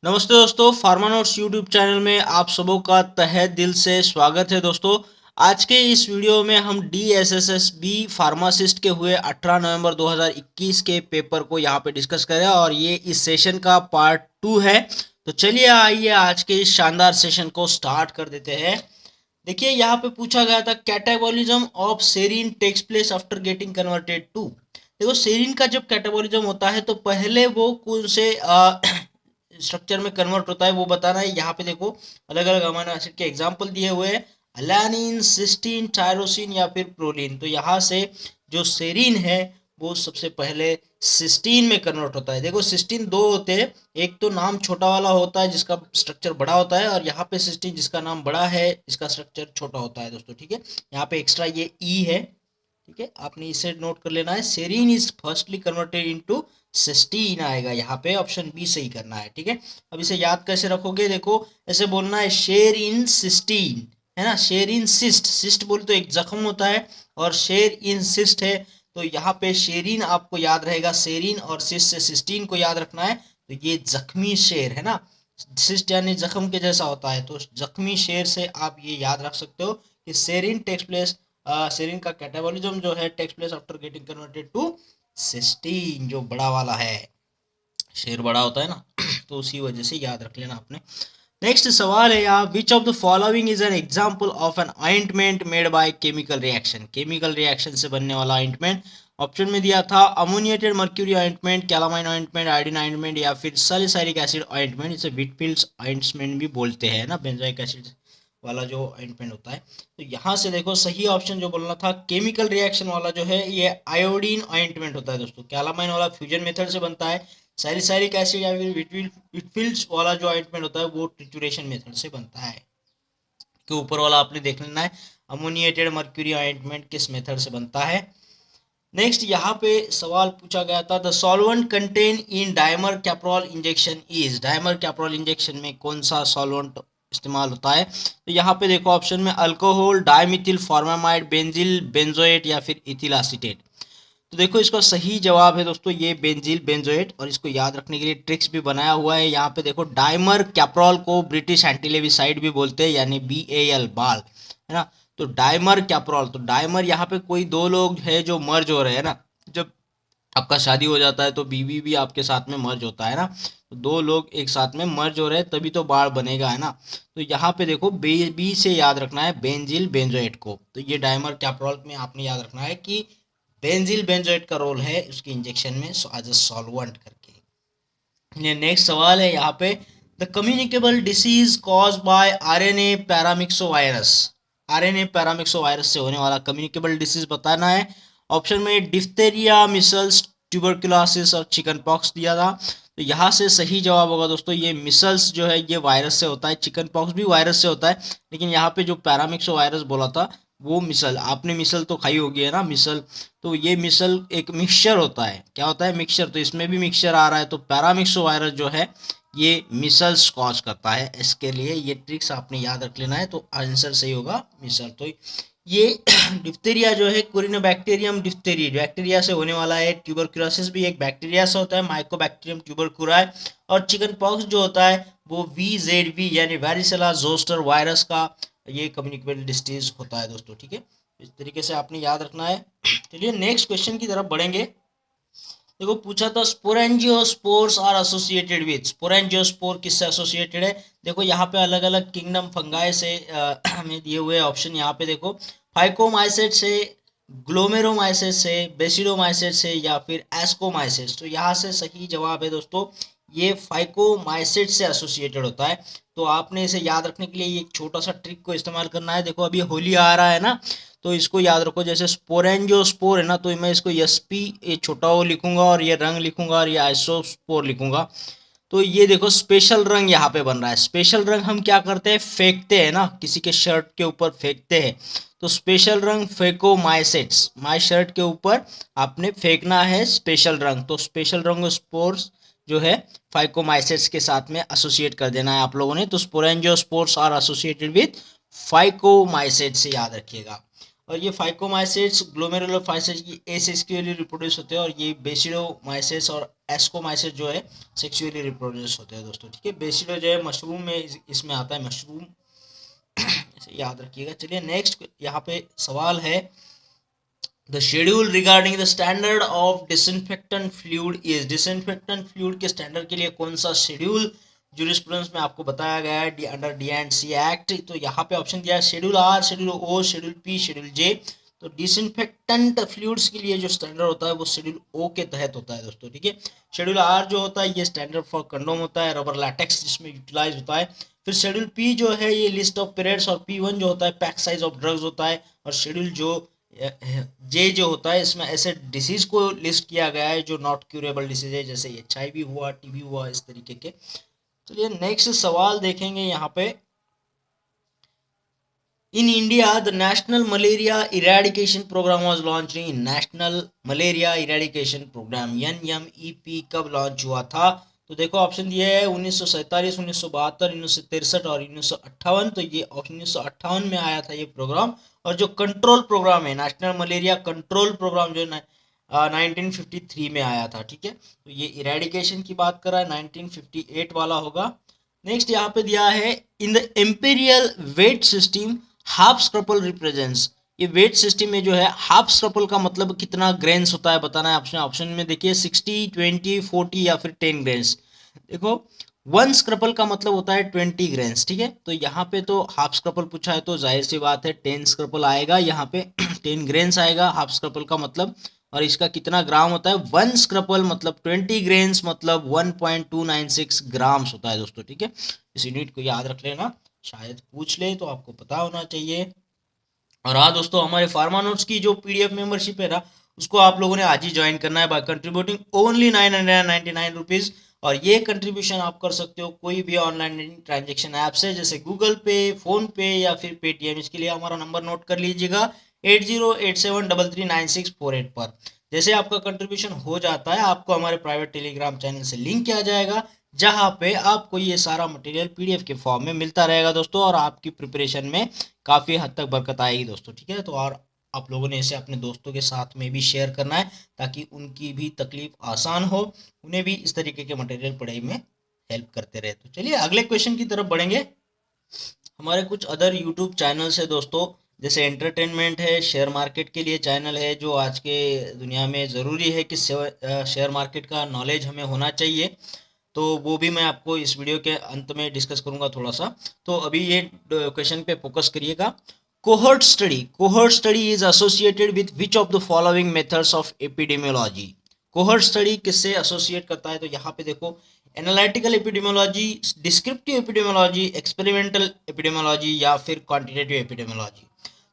नमस्ते दोस्तों, pharma notes YouTube channel में आप सबों का तहे दिल से स्वागत है। दोस्तों, आज के इस वीडियो में हम DSSSB फार्मासिस्ट के हुए 18 नवंबर 2021 के पेपर को यहाँ पे डिस्कस करें और ये इस सेशन का पार्ट 2 है। तो चलिए आइए आज के इस शानदार सेशन को स्टार्ट कर देते हैं। देखिए, यहाँ पे पूछा गया था catabolism of serine takes place after getting converted to. देखो, सेरीन का जब कैटाबॉलिज्म होता है तो पहले वो कौन से स्ट्रक्चर में कन्वर्ट होता है वो बताना है। यहाँ पे देखो अलग अलग अमीनो एसिड के एग्जाम्पल दिए हुए हैं, अलानिन, सिस्टीन, टायरोसिन या फिर प्रोलीन। तो यहाँ से जो सेरीन है वो सबसे पहले सिस्टीन में कन्वर्ट होता है। देखो, सिस्टीन दो होते हैं, एक तो नाम छोटा वाला होता है जिसका स्ट्रक्चर बड़ा होता है, और यहाँ पे सिस्टीन जिसका नाम बड़ा है इसका स्ट्रक्चर छोटा होता है। दोस्तों ठीक है, यहाँ पे एक्स्ट्रा ये ई है, ठीक है, आपने इसे नोट कर लेना है। Serine is firstly converted into cysteine आएगा, यहाँ पे ऑप्शन बी सही करना है। ठीक है, अब इसे याद कैसे रखोगे, देखो ऐसे बोलना है शेर इन सिस्टीन, है ना। शेर इन सिस्ट, सिस्ट बोले तो एक जख्म होता है और शेर इन सिस्ट है, तो यहाँ पे शेरीन आपको याद रहेगा, सेरीन और सिस्ट से सिस्टीन को याद रखना है। तो ये जख्मी शेर है ना, सिस्ट यानी जख्म के जैसा होता है, तो जख्मी शेर से आप ये याद रख सकते हो कि सेरीन टेक्स प्लेस, सेरीन का कैटाबॉलिज्म जो है takes place after getting converted to cysteine, जो बड़ा वाला है, शेर बड़ा होता है ना तो उसी वजह से याद रख लेना आपने। नेक्स्ट सवाल है यहाँ, which of the following is an example of an ointment made by chemical reaction. Chemical reaction से बनने वाला ऑइंटमेंट ऑप्शन में दिया था ammoniated mercury ointment, calamine ointment, iodine ointment या फिर सैलिसाइलिक एसिड ऑइंटमेंट। इसे व्हिटफील्ड ऑइंटमेंट भी बोलते हैं ना, बेंजोइक एसिड वाला जो ऑइंटमेंट होता है। तो यहाँ से देखो सही ऑप्शन जो बोलना था केमिकल रिएक्शन वाला जो है ये आयोडीन ऑइंटमेंट होता है। दोस्तों, कैलामाइन वाला फ्यूजन मेथड से बनता है, सैलिसाइलिक एसिड या फिर व्हिटफील्ड वाला जो ऑइंटमेंट होता है वो ट्रिचुरेशन मेथड से बनता है। के ऊपर वाला आपने देख लेना है, अमोनिएटेड मर्क्यूरी ऑइंटमेंट किस मेथड से बनता है। नेक्स्ट यहाँ पे सवाल पूछा गया था, the solvent contain in dimercaprol injection is. Dimercaprol injection में कौन सा सॉल्वेंट इस्तेमाल होता है। तो यहाँ पे देखो ऑप्शन में अल्कोहल, डाइमिथिल फॉर्मामाइड, बेंजिल बेंजोएट या फिर इथिल एसीटेट। तो देखो इसका सही जवाब है दोस्तों ये बेंजील बेंजोएट, और इसको याद रखने के लिए ट्रिक्स भी बनाया हुआ है। यहाँ पे देखो डाइमर कैप्रोल को ब्रिटिश एंटीलेविसाइड भी बोलते हैं, यानी BAL बाल, है ना। तो डाइमर कैप्रोल, तो डाइमर यहाँ पे कोई दो लोग है जो मर्ज हो रहे हैं ना, जब आपका शादी हो जाता है तो बीवी भी आपके साथ में मर्ज होता है ना, तो दो लोग एक साथ में मर्ज हो रहे हैं तभी तो बाढ़ बनेगा, है ना। तो यहाँ पे देखो बी से याद रखना है बेंजील बेंजोएट को, तो ये डाइमर कैप्रोल में आपने याद रखना है कि बेंजील बेंजोएट का रोल है उसके इंजेक्शन में एज अ सॉल्वेंट करके। नेक्स्ट सवाल है यहाँ पे, the communicable disease cause by RNA paramyxo virus. RNA paramyxo virus से होने वाला कम्युनिकेबल डिसीज बताना है। ऑप्शन में डिफ्थेरिया, मिसल्स, ट्यूबरकुलोसिस और चिकन पॉक्स दिया था। तो यहाँ से सही जवाब होगा दोस्तों ये मिसल्स जो है ये वायरस से होता है, चिकन पॉक्स भी वायरस से होता है, लेकिन यहाँ पे जो पैरामिक्सो वायरस बोला था वो मिसल, आपने मिसल तो खाई होगी है ना, मिसल। तो ये मिसल एक मिक्सचर होता है, क्या होता है, मिक्सचर, तो इसमें भी मिक्सचर आ रहा है, तो पैरामिक्सो वायरस जो है ये मिसल्स कॉज करता है। इसके लिए ये ट्रिक्स आपने याद रख लेना है, तो आंसर सही होगा मिसल। तो ये डिप्थीरिया जो है कुरिनोबैक्टीरियम डिप्थीरिया बैक्टीरिया से होने वाला है, ट्यूबरकुलोसिस भी एक बैक्टीरिया से होता है, माइकोबैक्टीरियम ट्यूबरकुलाई, और चिकन पॉक्स जो होता है वो VZV यानी वैरिसेला जोस्टर वायरस का ये कम्युनिकेबल डिसीज होता है दोस्तों। ठीक है, इस तरीके से आपने याद रखना है। चलिए नेक्स्ट क्वेश्चन की तरफ बढ़ेंगे। देखो पूछा था sporangiospores are associated with, sporangiospore किससे एसोसिएटेड है। देखो यहाँ पे अलग अलग किंगडम फंगाई से हमें दिए हुए ऑप्शन, यहाँ पे देखो फाइकोमाइसेट से, ग्लोमेरोमाइसेट से, बेसिडोमाइसेट से या फिर एस्कोमाइसेट। तो यहाँ से सही जवाब है दोस्तों ये फाइकोमाइसेट से एसोसिएटेड होता है। तो आपने इसे याद रखने के लिए एक छोटा सा ट्रिक को इस्तेमाल करना है। देखो अभी होली आ रहा है ना, तो इसको याद रखो, जैसे स्पोरेंजियोस्पोर है ना, तो मैं इसको SP ये छोटा ओ लिखूंगा और ये रंग लिखूंगा और ये आइसोस्पोर लिखूंगा। तो ये देखो स्पेशल रंग यहाँ पे बन रहा है। स्पेशल रंग हम क्या करते हैं, फेंकते हैं ना, किसी के शर्ट के ऊपर फेंकते हैं, तो स्पेशल रंग फेकोमाइसेट्स, माई शर्ट के ऊपर आपने फेंकना है स्पेशल रंग, तो स्पेशल रंग स्पोर्स जो है फाइकोमाइसेट्स के साथ में एसोसिएट कर देना है आप लोगों ने। तो स्पोरेंजियोस्पोर्स आर एसोसिएटेड विद फाइकोमाइसेट से याद रखिएगा। और ये फाइकोमाइसेट्स ग्लोमेरुलोफाइसेट्स ये एसेक्सुअली रिप्रोड्यूस होते हैं, और ये बेसिडोमाइसेट्स और एस्कोमाइसेट्स जो है सेक्सुअली रिप्रोड्यूस होते हैं दोस्तों, ठीक है। बेसिडो जो है मशरूम में इसमें आता है, मशरूम ऐसे याद रखिएगा। चलिए नेक्स्ट यहाँ पे सवाल है, the schedule regarding the standard of disinfectant fluid is, disinfectant fluid के स्टैंडर्ड के लिए कौन सा शेड्यूल जूरिस्प्रूडेंस में आपको बताया गया है अंडर डी&सी एक्ट। तो यहाँ पे ऑप्शन दिया है schedule R, schedule O, schedule P, schedule J. तो डिसइंफेक्टेंट फ्लूइड्स के लिए जो स्टैंडर्ड होता है वो शेड्यूल ओ के तहत होता है दोस्तों, ठीक है। शेड्यूल आर जो होता है ये स्टैंडर्ड फॉर कंडोम होता है, रबर लैटेक्स जिसमें यूटिलाइज होता है। फिर शेड्यूल पी जो है ये लिस्ट ऑफ पीरियड्स, और P1 जो होता है पैक साइज ऑफ ड्रग्स होता है। और शेड्यूल जो जे जो होता है इसमें ऐसे डिसीज को लिस्ट किया गया है जो नॉट क्यूरेबल डिसीज है, जैसे HIV हुआ, TB हुआ, इस तरीके के। चलिए नेक्स्ट सवाल देखेंगे यहाँ पे, in India the national malaria eradication programme was launch in, national malaria eradication programme NMEP कब लॉन्च हुआ था। तो देखो ऑप्शन दिए है 1947, 1972, 1963 और 1958। तो ये 1958 में आया था ये प्रोग्राम। और जो कंट्रोल प्रोग्राम है नेशनल मलेरिया कंट्रोल प्रोग्राम जो 1953 में आया था, ठीक है। तो ये इरेडिकेशन की बात कर रहा है, 1958 वाला होगा। नेक्स्ट यहाँ पे दिया है, in the imperial weight system half scruple represents, ये वेट सिस्टम में जो है हाफ स्क्रपल का मतलब कितना ग्रेन्स होता है बताना है। ऑप्शन में देखिए 60, 20, 40 या फिर 10 ग्रेन्स। देखो 1 स्क्रपल का मतलब होता है 20 ग्रेन्स, ठीक है। तो यहाँ पे तो हाफ स्क्रपल पूछा है तो जाहिर सी बात है 10 स्क्रपल आएगा यहाँ पे 10 ग्रेन्स आएगा हाफ स्क्रपल का मतलब। और इसका कितना ग्राम होता है, 1 स्क्रपल मतलब 20 ग्रेन्स मतलब 1.296 ग्राम्स होता है दोस्तों, ठीक है। इस यूनिट को याद रख लेना, शायद पूछ ले तो आपको पता होना चाहिए। और हाँ दोस्तों, हमारे फार्मा नोट्स की जो PDF मेंबरशिप है ना, उसको आप लोगों ने आज ही ज्वाइन करना है बाय कंट्रीब्यूटिंग ओनली 999 रुपीज़। और ये कंट्रीब्यूशन आप कर सकते हो कोई भी ऑनलाइन ट्रांजेक्शन ऐप से, जैसे गूगल पे, फोन पे या फिर पेटीएम। इसके लिए हमारा नंबर नोट कर लीजिएगा 8087339648 पर। जैसे आपका कंट्रीब्यूशन हो जाता है आपको हमारे प्राइवेट टेलीग्राम चैनल से लिंक किया जाएगा, जहां पे आपको ये सारा मटेरियल PDF के फॉर्म में मिलता रहेगा दोस्तों, और आपकी प्रिपरेशन में काफ़ी हद तक बरकत आएगी दोस्तों, ठीक है। तो और आप लोगों ने इसे अपने दोस्तों के साथ में भी शेयर करना है, ताकि उनकी भी तकलीफ आसान हो, उन्हें भी इस तरीके के मटेरियल पढ़ाई में हेल्प करते रहे। तो चलिए अगले क्वेश्चन की तरफ बढ़ेंगे। हमारे कुछ अदर यूट्यूब चैनल्स है दोस्तों, जैसे एंटरटेनमेंट है, शेयर मार्केट के लिए चैनल है, जो आज के दुनिया में ज़रूरी है कि शेयर मार्केट का नॉलेज हमें होना चाहिए। तो वो भी मैं आपको इस वीडियो के अंत में डिस्कस करूंगा थोड़ा सा। तो अभी ये क्वेश्चन पे फोकस करिएगा। Cohort study is associated with which of the following methods of epidemiology. Cohort study किससे एसोसिएट करता है, तो यहाँ पे देखो analytical epidemiology, descriptive epidemiology, experimental epidemiology या फिर क्वांटिटेटिव एपिडेमियोलॉजी।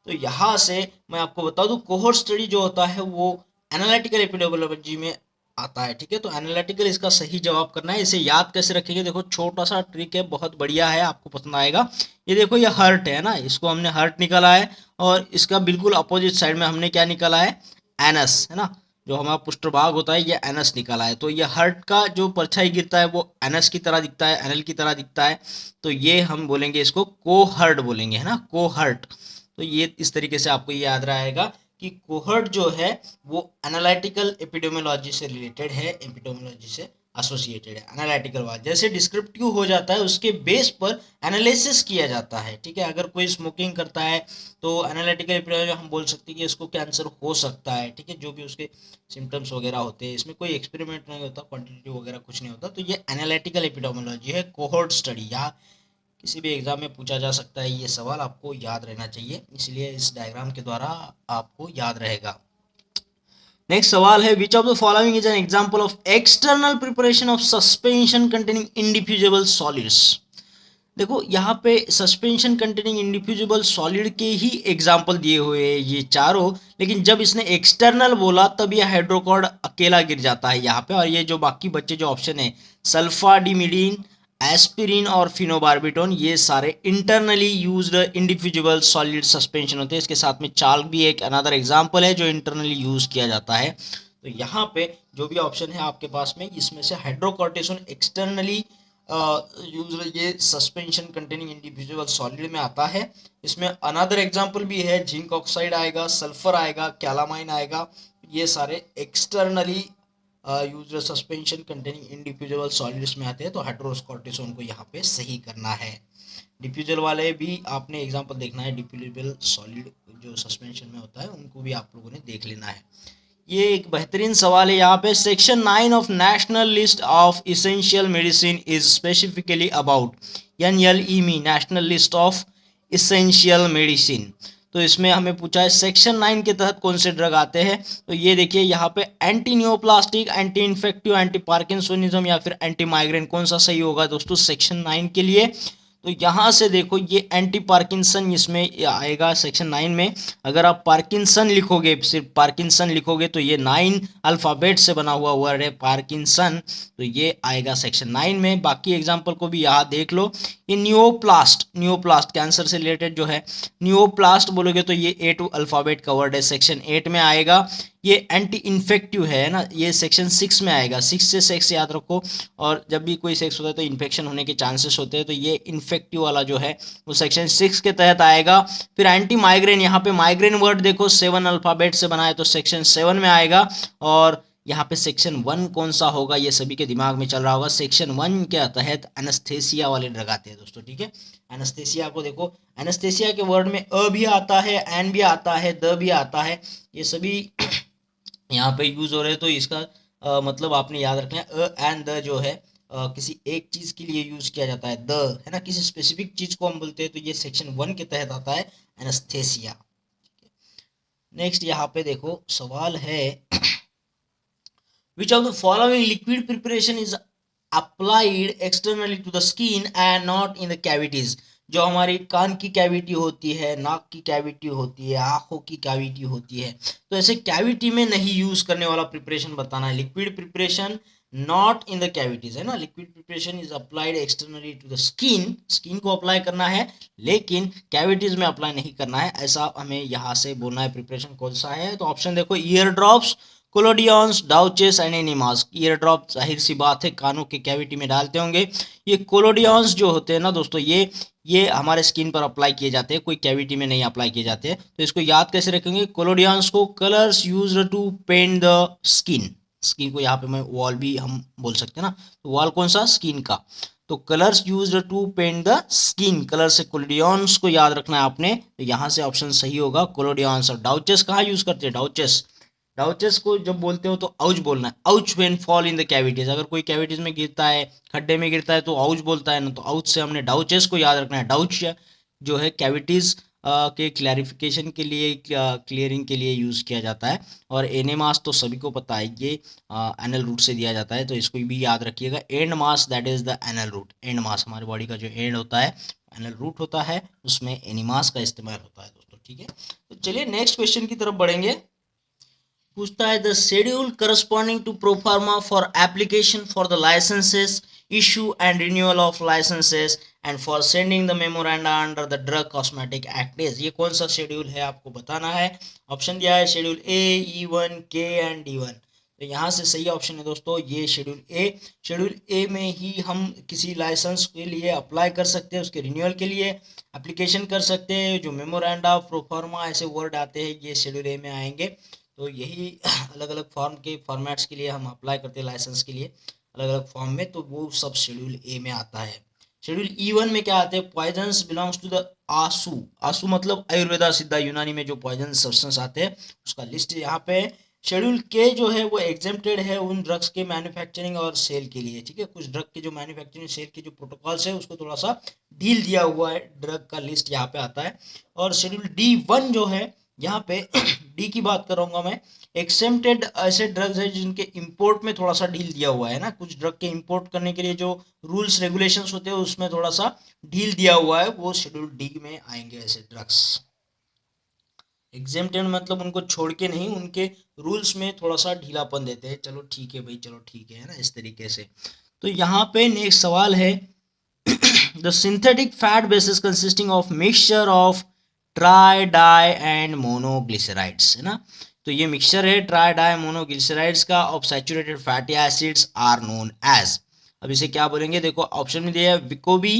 तो यहाँ से मैं आपको बता दूं कोहर्ट स्टडी जो होता है वो एनालिटिकल एपिडेमियोलॉजी में आता है, ठीक है। तो एनालिटिकल इसका सही जवाब करना है। इसे याद कैसे रखेंगे, देखो छोटा सा ट्रिक है, बहुत बढ़िया है, आपको पसंद आएगा। ये देखो ये हर्ट है ना, इसको हमने हर्ट निकाला है, और इसका बिल्कुल अपोजिट साइड में हमने क्या निकाला है, एनस, है ना। जो हमारा पृष्ठभाग होता है ये एनस निकाला है। तो ये हर्ट का जो परछाई गिरता है वो एनस की तरह दिखता है, एनल की तरह दिखता है। तो ये हम बोलेंगे इसको कोहर्ट बोलेंगे, है ना, कोहर्ट। तो ये इस तरीके से आपको ये याद रहेगा कि कोहर्ट जो है वो एनालिटिकल एपिडेमियोलॉजी से रिलेटेड है, एपिडेमियोलॉजी से एसोसिएटेड है। एनालिटिकल वाला जैसे डिस्क्रिप्टिव हो जाता है, उसके बेस पर एनालिसिस किया जाता है, ठीक है। अगर कोई स्मोकिंग करता है तो एनालिटिकल एपिडेमियोलॉजी हम बोल सकते हैं कि इसको कैंसर हो सकता है, ठीक है, जो भी उसके सिम्टम्स वगैरह होते हैं। इसमें कोई एक्सपेरिमेंट नहीं होता, क्वांटिटेटिव वगैरह कुछ नहीं होता। तो ये एनालिटिकल एपिडेमियोलॉजी है, कोहर्ट स्टडी। यहाँ किसी भी एग्जाम में पूछा जा सकता है ये सवाल, आपको याद रहना चाहिए, इसलिए इस डायग्राम के द्वारा आपको याद रहेगा। नेक्स्ट सवाल है, which of the following is an example of external preparation of suspension containing indiffusible solids. देखो यहाँ पे सस्पेंशन कंटेनिंग इंडिफ्यूजिबल सॉलिड के ही एग्जाम्पल दिए हुए हैं ये चारों, लेकिन जब इसने एक्सटर्नल बोला तब ये हाइड्रोकॉर्ड अकेला गिर जाता है यहाँ पे। और ये जो बाकी बच्चे जो ऑप्शन है सल्फाडिमिडीन, एस्पिरिन और फिनोबार्बिटोन, ये सारे इंटरनली यूज्ड इंडिफ्यूजिबल सॉलिड सस्पेंशन होते हैं। इसके साथ में चाल्क भी एक अनदर एग्जांपल है जो इंटरनली यूज किया जाता है। तो यहाँ पे जो भी ऑप्शन है आपके पास में, इसमें से हाइड्रोकॉर्टिसोन एक्सटर्नली यूज ये सस्पेंशन कंटेनिंग इंडिविजुअल सॉलिड में आता है। इसमें अनदर एग्जांपल भी है, जिंक ऑक्साइड आएगा, सल्फर आएगा, कैलामाइन आएगा, ये सारे externally use suspension containing individual solids में आते हैं। तो हाइड्रोस कोर्टिसोन को यहाँ पे सही करना है। डिफ्यूजल वाले भी आपने एग्जांपल देखना है, डिफ्यूजिबल सॉलिड जो सस्पेंशन में होता है उनको भी आप लोगों ने देख लेना है। ये एक बेहतरीन सवाल है यहाँ पे, section 9 of national list of essential medicine is specifically about NLEME, national list of essential medicine. तो इसमें हमें पूछा है सेक्शन 9 के तहत कौन से ड्रग आते हैं। तो ये देखिए यहाँ पे anti neuroplastic, anti infective, anti parkinsonism या फिर एंटी माइग्रेन, कौन सा सही होगा दोस्तों सेक्शन 9 के लिए। तो यहाँ से देखो ये एंटी पार्किंसन इसमें आएगा सेक्शन 9 में। अगर आप पार्किंसन लिखोगे, सिर्फ पार्किंसन लिखोगे, तो ये 9 अल्फ़ाबेट से बना हुआ वर्ड है पार्किंसन, तो ये आएगा सेक्शन 9 में। बाकी एग्जाम्पल को भी यहाँ देख लो। ये न्यूरोप्लास्ट, न्यूरोप्लास्ट कैंसर से रिलेटेड जो है, न्यूरोप्लास्ट बोलोगे तो ये 8 अल्फ़ाबेट का वर्ड है, सेक्शन 8 में आएगा। ये एंटी इन्फेक्टिव है ना, ये सेक्शन 6 में आएगा। 6 से सेक्स याद रखो, और जब भी कोई सेक्स होता है तो इन्फेक्शन होने के चांसेस होते हैं, तो ये इन्फेक्टिव वाला जो है वो सेक्शन 6 के तहत आएगा। फिर एंटी माइग्रेन, यहाँ पे माइग्रेन वर्ड देखो 7 अल्फ़ाबेट से बना है, तो सेक्शन 7 में आएगा। और यहाँ पे सेक्शन 1 कौन सा होगा, ये सभी के दिमाग में चल रहा होगा। सेक्शन 1 के तहत एनेस्थेसिया वाले ड्रग आते हैं दोस्तों, ठीक है। एनेस्थेसिया को देखो, एनेस्थेसिया के वर्ड में अ भी आता है, एन भी आता है, द भी आता है, ये सभी यहाँ पे यूज हो रहे हैं। तो इसका मतलब आपने याद रखना है, अ एंड द जो है किसी एक चीज के लिए यूज किया जाता है, द है ना, किसी स्पेसिफिक चीज को हम बोलते हैं, तो ये सेक्शन 1 के तहत आता है एनेस्थेसिया। नेक्स्ट यहाँ पे देखो सवाल है, which of the following liquid preparation is applied externally to the skin and not in the cavities. जो हमारी कान की कैविटी होती है, नाक की कैविटी होती है, आंखों की कैविटी होती है, तो ऐसे कैविटी में नहीं यूज करने वाला प्रिपरेशन बताना है। Liquid preparation not in the cavities है ना, liquid preparation is applied externally to the skin, skin को अप्लाई करना है लेकिन कैविटीज में अप्लाई नहीं करना है, ऐसा हमें यहाँ से बोलना है। प्रिपरेशन कौन सा है, तो ऑप्शन देखो, ear drops, collodions, douches and enemas. Ear drop जाहिर सी बात है कानों के कैविटी में डालते होंगे। ये कोलोडियंस जो होते हैं ना दोस्तों, ये हमारे स्किन पर अप्लाई किए जाते हैं, कोई कैविटी में नहीं अप्लाई किए जाते हैं। तो इसको याद कैसे रखेंगे, कोलोडियंस को colours used to paint the skin, skin को यहाँ पे मैं वॉल भी हम बोल सकते हैं ना, तो वॉल कौन सा, स्किन का, तो colours used to paint the skin, colour से कोलोडियंस को याद रखना है आपने। तो यहाँ से ऑप्शन सही होगा कोलोडियंस। और डाउचेस कहाँ यूज करते हैं, डाउचेस, डाउचेस को जब बोलते हो तो आउच बोलना है, ouch when fall in the cavities. अगर कोई कैविटीज में गिरता है, खड्डे में गिरता है, तो आउच बोलता है ना, तो आउच से हमने डाउचेस को याद रखना है। डाउच जो है कैविटीज के क्लैरिफिकेशन के लिए, क्लियरिंग के लिए यूज़ किया जाता है। और एनेमास तो सभी को पता है, ये एनल रूट से दिया जाता है, तो इसको भी याद रखिएगा। And mass that is the anal route, and mass हमारे बॉडी का जो एंड होता है, एनल रूट होता है, उसमें एनिमास का इस्तेमाल होता है दोस्तों, ठीक है। तो चलिए नेक्स्ट क्वेश्चन की तरफ बढ़ेंगे। पूछता है, the schedule corresponding to proforma for application for the licences, issue and renewal of licences and for sending the memoranda under the drug cosmetic act is. ये कौन सा शेड्यूल है आपको बताना है। ऑप्शन दिया है शेड्यूल ए, E1, के एंड D1। तो यहाँ से सही ऑप्शन है दोस्तों ये शेड्यूल ए। शेड्यूल ए में ही हम किसी लाइसेंस के लिए अप्लाई कर सकते हैं, उसके रिन्यूअल के लिए एप्लीकेशन कर सकते हैं। जो मेमोरेंडा, प्रोफार्मा ऐसे वर्ड आते हैं, ये शेड्यूल ए में आएंगे। तो यही अलग अलग फॉर्म के फॉर्मेट्स के लिए हम अप्लाई करते हैं लाइसेंस के लिए अलग अलग फॉर्म में, तो वो सब शेड्यूल ए में आता है। शेड्यूल E1 में क्या आते हैं, पॉइजन्स बिलोंग्स टू द आसू, आसू मतलब आयुर्वेदा सिद्धा यूनानी में जो पॉइजन सब्सटेंस आते हैं उसका लिस्ट यहाँ पे है। शेड्यूल के जो है वो एग्जेम्प्टेड है उन ड्रग्स के मैन्युफैक्चरिंग और सेल के लिए, ठीक है। कुछ ड्रग के जो मैन्युफैक्चरिंग सेल के जो प्रोटोकॉल्स है उसको थोड़ा सा ढील दिया हुआ है, ड्रग का लिस्ट यहाँ पे आता है। और शेड्यूल D1 जो है यहाँ पे डी की बात कर रहा हूँ मैं, एक्सेप्टेड ऐसे ड्रग्स है जिनके इंपोर्ट में थोड़ा सा ढील दिया हुआ है ना, कुछ ड्रग के इंपोर्ट करने के लिए जो रूल्स रेगुलेशंस होते हैं उसमें थोड़ा सा ढील दिया हुआ है, वो शेड्यूल डी में आएंगे ऐसे ड्रग्स। एग्जेम्प्टेड मतलब उनको छोड़ के नहीं, उनके रूल्स में थोड़ा सा ढीलापन देते हैं। चलो ठीक है भाई, चलो ठीक है ना, इस तरीके से। तो यहाँ पे नेक्स्ट सवाल है, the synthetic fat basis consisting of mixture of tri di and monoglycerides है ना। तो ये मिक्सचर है ट्राई डाई मोनोग्लिसराइड्स का, of saturated fatty acids are known as. अब इसे क्या बोलेंगे, देखो ऑप्शन में दिया है विकोबी,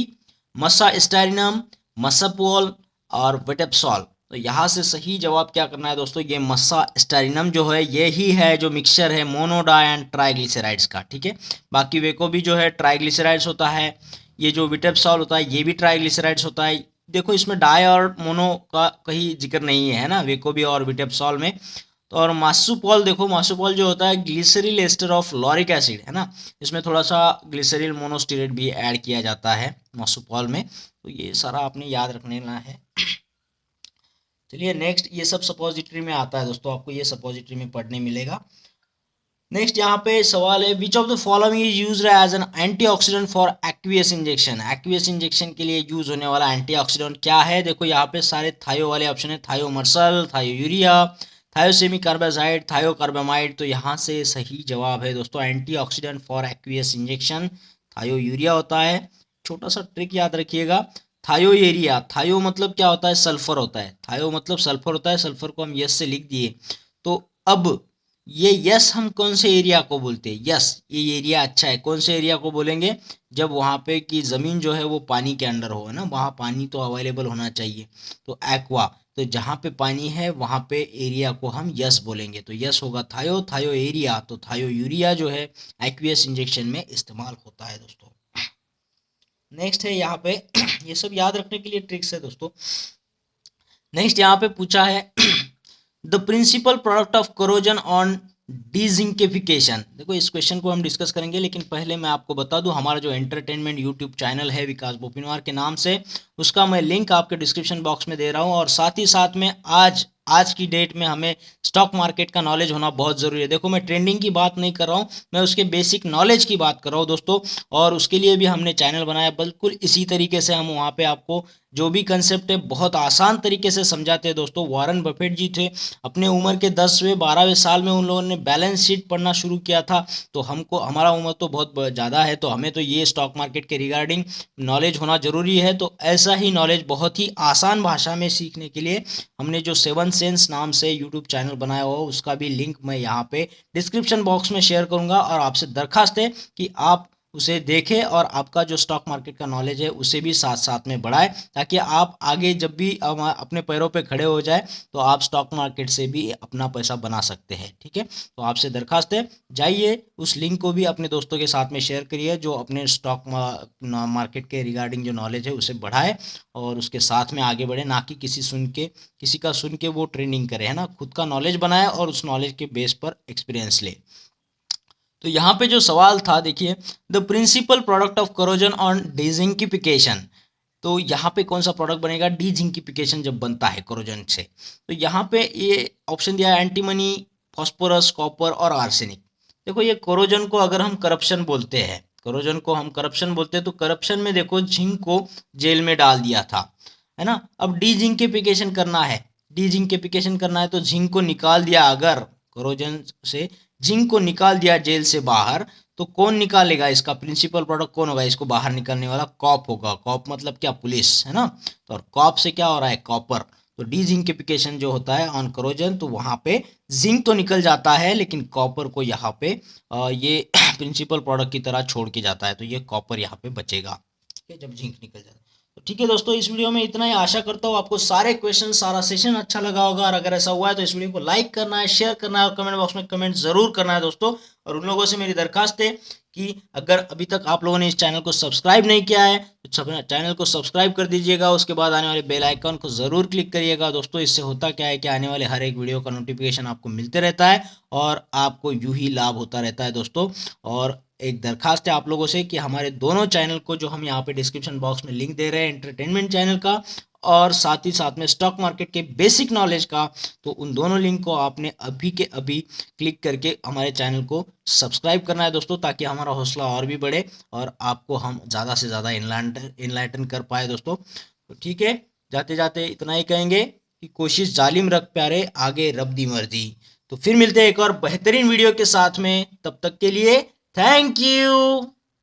मसा स्टाइरिनम, मसापोल और विटेप्सॉल। तो यहाँ से सही जवाब क्या करना है दोस्तों, ये मस्सा स्टाइरिनम जो है ये ही है जो मिक्सचर है मोनोडाई एंड ट्राइग्लिसराइड्स का, ठीक है। बाकी वेकोबी जो है ट्राइग्लिसराइड्स होता है, ये जो विटेप्सॉल होता है ये भी ट्राइग्लिसराइड्स होता है। देखो इसमें डाई और मोनो का कहीं जिक्र नहीं है ना, वेकोबी और विटेप्सॉल में। तो और मासूपोल, देखो मासूपोल जो होता है ग्लिसरील एस्टर ऑफ लॉरिक एसिड है ना, इसमें थोड़ा सा ग्लिसरील मोनोस्टेरेट भी ऐड किया जाता है मासूपोल में। तो ये सारा आपने याद रखने ना है। चलिए नेक्स्ट, ये सब सपोजिटरी में आता है दोस्तों, आपको ये सपोजिटरी में पढ़ने मिलेगा। नेक्स्ट यहाँ पे सवाल है, which of the following is used as an antioxidant for aqueous injection. Aqueous injection के लिए यूज होने वाला एंटीऑक्सीडेंट क्या है, देखो यहाँ पे सारे थायो वाले ऑप्शन है, थायोमर्सल, थायोयूरिया, थायोसेमी कार्बाजाइड, थायोकार्बामाइड। तो यहाँ से सही जवाब है दोस्तों antioxidant for aqueous injection thiourea होता है। छोटा सा ट्रिक याद रखिएगा, थायो एरिया, थायो मतलब क्या होता है, सल्फर होता है, थायो मतलब सल्फर होता है, सल्फर को हम यस से लिख दिए। तो अब ये यस हम कौन से एरिया को बोलते हैं, यस ये एरिया अच्छा है, कौन से एरिया को बोलेंगे, जब वहाँ पे की ज़मीन जो है वो पानी के अंडर हो, है ना, वहाँ पानी तो अवेलेबल होना चाहिए। तो एक्वा, तो जहाँ पे पानी है वहाँ पे एरिया को हम यस बोलेंगे, तो यस होगा थायो, थायो एरिया। तो थायो यूरिया जो है एक्वियस इंजेक्शन में इस्तेमाल होता है दोस्तों। नेक्स्ट है यहाँ पे ये सब याद रखने के लिए ट्रिक्स है दोस्तों। नेक्स्ट यहाँ पे पूछा है the principal product of corrosion on dezincification. देखो इस क्वेश्चन को हम डिस्कस करेंगे, लेकिन पहले मैं आपको बता दूं हमारा जो एंटरटेनमेंट यूट्यूब चैनल है विकास बोपिनवार के नाम से, उसका मैं लिंक आपके डिस्क्रिप्शन बॉक्स में दे रहा हूं। और साथ ही साथ में आज की डेट में हमें स्टॉक मार्केट का नॉलेज होना बहुत ज़रूरी है। देखो मैं ट्रेंडिंग की बात नहीं कर रहा हूँ, मैं उसके बेसिक नॉलेज की बात कर रहा हूँ दोस्तों। और उसके लिए भी हमने चैनल बनाया, बिल्कुल इसी तरीके से हम वहाँ पे आपको जो भी कंसेप्ट है बहुत आसान तरीके से समझाते हैं दोस्तों। वॉरेन बफेट जी थे, अपने उम्र के 10वें 12वें साल में उन लोगों ने बैलेंस शीट पढ़ना शुरू किया था। तो हमको, हमारा उम्र तो बहुत ज़्यादा है, तो हमें तो ये स्टॉक मार्केट के रिगार्डिंग नॉलेज होना ज़रूरी है। तो ऐसा ही नॉलेज बहुत ही आसान भाषा में सीखने के लिए हमने जो 7 सेंस नाम से यूट्यूब चैनल बनाया हुआ, उसका भी लिंक मैं यहाँ पे डिस्क्रिप्शन बॉक्स में शेयर करूँगा। और आपसे दरखास्त है कि आप उसे देखें और आपका जो स्टॉक मार्केट का नॉलेज है उसे भी साथ साथ में बढ़ाएं, ताकि आप आगे जब भी अपने पैरों पे खड़े हो जाए तो आप स्टॉक मार्केट से भी अपना पैसा बना सकते हैं, ठीक है। तो आपसे दरखास्त है, जाइए उस लिंक को भी अपने दोस्तों के साथ में शेयर करिए जो अपने स्टॉक मार्केट के रिगार्डिंग जो नॉलेज है उसे बढ़ाए और उसके साथ में आगे बढ़े, ना कि किसी का सुन के वो ट्रेनिंग करे, है ना। खुद का नॉलेज बनाए और उस नॉलेज के बेस पर एक्सपीरियंस ले। तो यहाँ पे जो सवाल था देखिए, the principal product of corrosion on dezincification. तो यहाँ पे कौन सा प्रोडक्ट बनेगा, डिजिंकिफिकेशन जब बनता है कोरोजन से। तो यहाँ पे ये ऑप्शन दिया है एंटीमनी, फॉस्फोरस, कॉपर और आर्सेनिक। देखो ये कोरोजन को अगर हम करप्शन बोलते हैं, कोरोजन को हम करप्शन बोलते हैं, तो करप्शन में देखो जिंक को जेल में डाल दिया था, है ना। अब डिजिंकिफिकेशन करना है, डिजिंकिफिकेशन करना है तो जिंक को निकाल दिया, अगर कोरोजन से जिंक को निकाल दिया जेल से बाहर, तो कौन निकालेगा, इसका प्रिंसिपल प्रोडक्ट कौन होगा, इसको बाहर निकालने वाला कॉप होगा। कॉप मतलब क्या, पुलिस, है ना। तो और कॉप से क्या हो रहा है, कॉपर। तो डिजिंकिफिकेशन जो होता है ऑन कोरोजन, तो वहाँ पे जिंक तो निकल जाता है लेकिन कॉपर को यहाँ पे ये प्रिंसिपल प्रोडक्ट की तरह छोड़ के जाता है, तो ये कॉपर यहाँ पे बचेगा, ठीक है, जब जिंक निकल जाता है। तो ठीक है दोस्तों, इस वीडियो में इतना ही। आशा करता हूँ आपको सारे क्वेश्चन, सारा सेशन अच्छा लगा होगा। और अगर ऐसा हुआ है तो इस वीडियो को लाइक करना है, शेयर करना है और कमेंट बॉक्स में कमेंट जरूर करना है दोस्तों। और उन लोगों से मेरी दरखास्त है कि अगर अभी तक आप लोगों ने इस चैनल को सब्सक्राइब नहीं किया है तो चैनल को सब्सक्राइब कर दीजिएगा। उसके बाद आने वाले बेल आइकन को ज़रूर क्लिक करिएगा दोस्तों। इससे होता क्या है कि आने वाले हर एक वीडियो का नोटिफिकेशन आपको मिलते रहता है और आपको यूं ही लाभ होता रहता है दोस्तों। और एक दरखास्त है आप लोगों से कि हमारे दोनों चैनल को, जो हम यहाँ पे डिस्क्रिप्शन बॉक्स में लिंक दे रहे हैं, एंटरटेनमेंट चैनल का और साथ ही साथ में स्टॉक मार्केट के बेसिक नॉलेज का, तो उन दोनों लिंक को आपने अभी के अभी क्लिक करके हमारे चैनल को सब्सक्राइब करना है दोस्तों, ताकि हमारा हौसला और भी बढ़े और आपको हम ज़्यादा से ज़्यादा इनलाइटन कर पाए दोस्तों। तो ठीक है, जाते जाते इतना ही कहेंगे कि कोशिश जालिम रख प्यारे, आगे रब दी मर्जी। तो फिर मिलते हैं एक और बेहतरीन वीडियो के साथ में, तब तक के लिए थैंक यू।